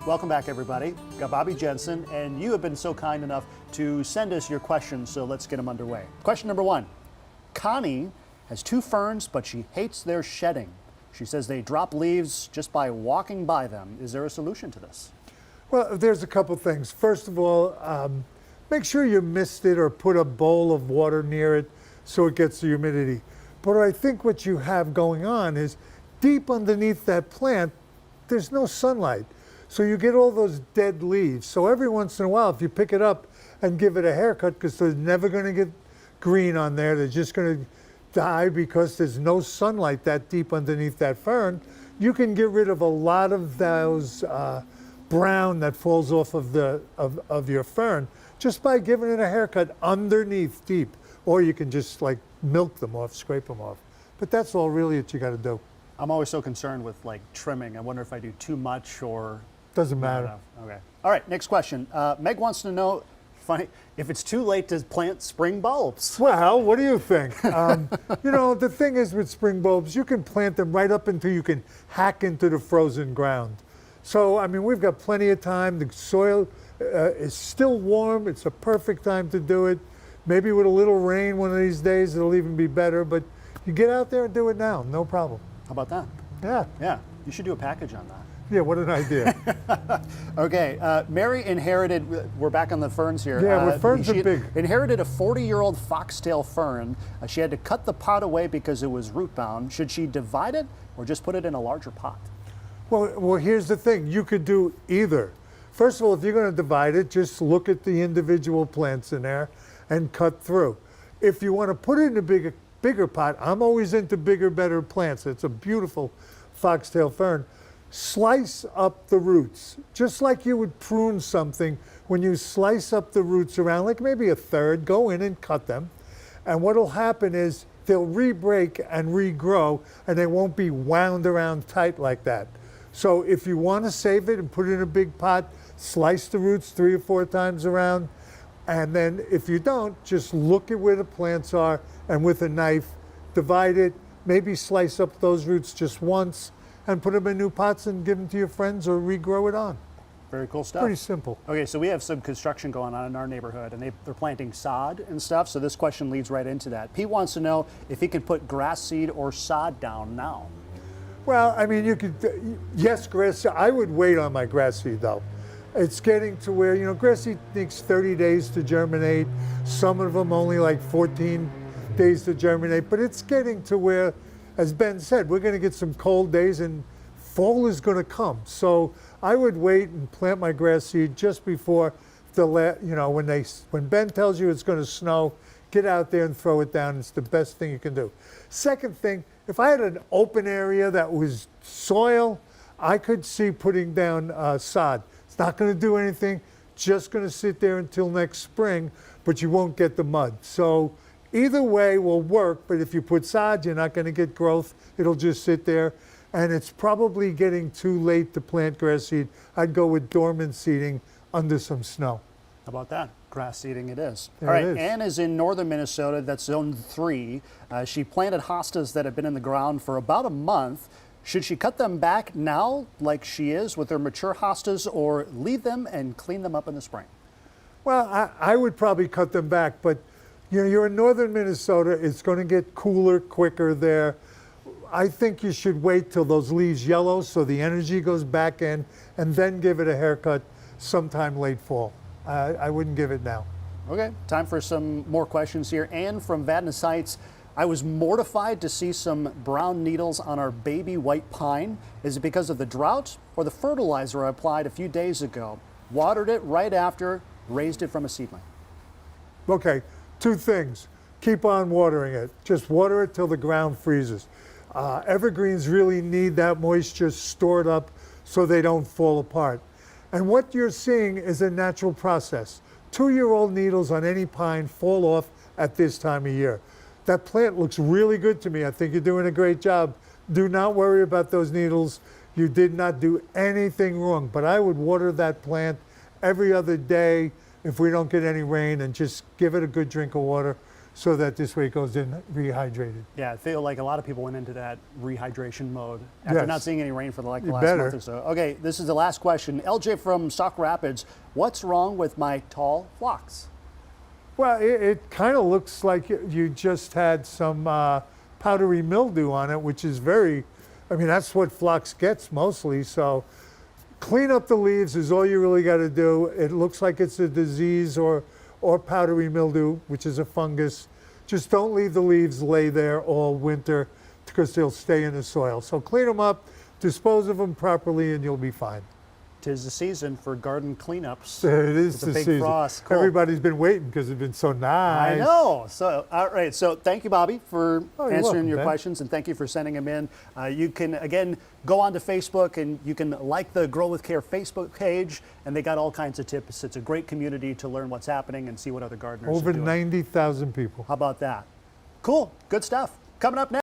Welcome back, everybody. We've got Bobby Jensen, and you have been so kind enough to send us your questions, so let's get them underway. Question number one. Connie has 2 ferns, but she hates their shedding. She says they drop leaves just by walking by them. Is there a solution to this? Well, there's a couple things. First of all, make sure you mist it or put a bowl of water near it so it gets the humidity. But I think what you have going on is deep underneath that plant, there's no sunlight. So you get all those dead leaves. So every once in a while, if you pick it up and give it a haircut, because they're never going to get green on there, they're just going to die because there's no sunlight that deep underneath that fern, you can get rid of a lot of those brown that falls off of your fern just by giving it a haircut underneath deep. Or you can just like milk them off, scrape them off. But that's all really what you got to do. I'm always so concerned with like trimming. I wonder if I do too much or... Doesn't matter. Okay. All right, next question. Meg wants to know if it's too late to plant spring bulbs. Well, what do you think? You know, the thing is with spring bulbs, you can plant them right up until you can hack into the frozen ground. So, I mean, we've got plenty of time. The soil is still warm. It's a perfect time to do it. Maybe with a little rain one of these days, it'll even be better. But you get out there and do it now, no problem. How about that? Yeah. Yeah, you should do a package on that. Yeah, what an idea. Okay, Mary inherited, we're back on the ferns here. Yeah, ferns are big. Inherited a 40-year-old foxtail fern. She had to cut the pot away because it was root bound. Should she divide it or just put it in a larger pot? Well, here's the thing. You could do either. First of all, if you're going to divide it, just look at the individual plants in there and cut through. If you want to put it in a bigger pot, I'm always into bigger, better plants. It's a beautiful foxtail fern. Slice up the roots, just like you would prune something. When you slice up the roots around, like maybe a third, go in and cut them. And what will happen is they'll re-break and regrow, and they won't be wound around tight like that. So if you want to save it and put it in a big pot, slice the roots 3 or 4 times around. And then if you don't, just look at where the plants are and with a knife, divide it, maybe slice up those roots just once and put them in new pots and give them to your friends or regrow it on. Very cool stuff. Pretty simple. Okay, so we have some construction going on in our neighborhood, and they're planting sod and stuff, so this question leads right into that. Pete wants to know if he can put grass seed or sod down now. Well, I mean, you could, yes, grass seed. I would wait on my grass seed, though. It's getting to where, you know, grass seed takes 30 days to germinate. Some of them only like 14 days to germinate, but it's getting to where, as Ben said, we're going to get some cold days and fall is going to come. So I would wait and plant my grass seed just before when Ben tells you it's going to snow, get out there and throw it down. It's the best thing you can do. Second thing, if I had an open area that was soil, I could see putting down sod. It's not going to do anything, just going to sit there until next spring, but you won't get the mud. So either way will work, but if you put sod, you're not going to get growth. It'll just sit there, and it's probably getting too late to plant grass seed. I'd go with dormant seeding under some snow. How about that? Grass seeding it is. There All right, it is. Ann is in northern Minnesota, that's zone 3. She planted hostas that have been in the ground for about a month. Should she cut them back now, like she is with her mature hostas, or leave them and clean them up in the spring? Well, I would probably cut them back, but you know, you're in northern Minnesota, it's going to get cooler quicker there. I think you should wait till those leaves yellow so the energy goes back in, and then give it a haircut sometime late fall. I wouldn't give it now. Okay, time for some more questions here. Ann from Vadnais Heights, I was mortified to see some brown needles on our baby white pine. Is it because of the drought or the fertilizer I applied a few days ago? Watered it right after, raised it from a seedling. Okay, 2 things. Keep on watering it. Just water it till the ground freezes. Evergreens really need that moisture stored up so they don't fall apart. And what you're seeing is a natural process. 2-year-old needles on any pine fall off at this time of year. That plant looks really good to me. I think you're doing a great job. Do not worry about those needles. You did not do anything wrong, but I would water that plant every other day if we don't get any rain, and just give it a good drink of water so that this way it goes in rehydrated. Yeah, I feel like a lot of people went into that rehydration mode after Yes. not seeing any rain for the You last better. month or so. Okay, this is the last question. LJ from Sauk Rapids, what's wrong with my tall phlox? Well, it kind of looks like you just had some powdery mildew on it, which is I mean, that's what phlox gets mostly. So clean up the leaves is all you really got to do. It looks like it's a disease or powdery mildew, which is a fungus. Just don't leave the leaves lay there all winter because they'll stay in the soil. So clean them up, dispose of them properly, and you'll be fine. 'Tis the season for garden cleanups. It is It's a the big season. frost. Cool. Everybody's been waiting because it's been so nice. I know. So, all right. So, thank you, Bobby, for you're answering welcome, your Ben. questions, and thank you for sending them in. You can again go onto Facebook and you can like the Grow with Care Facebook page, and they got all kinds of tips. It's a great community to learn what's happening and see what other gardeners Over are doing. 90,000 people. How about that? Cool. Good stuff. Coming up next.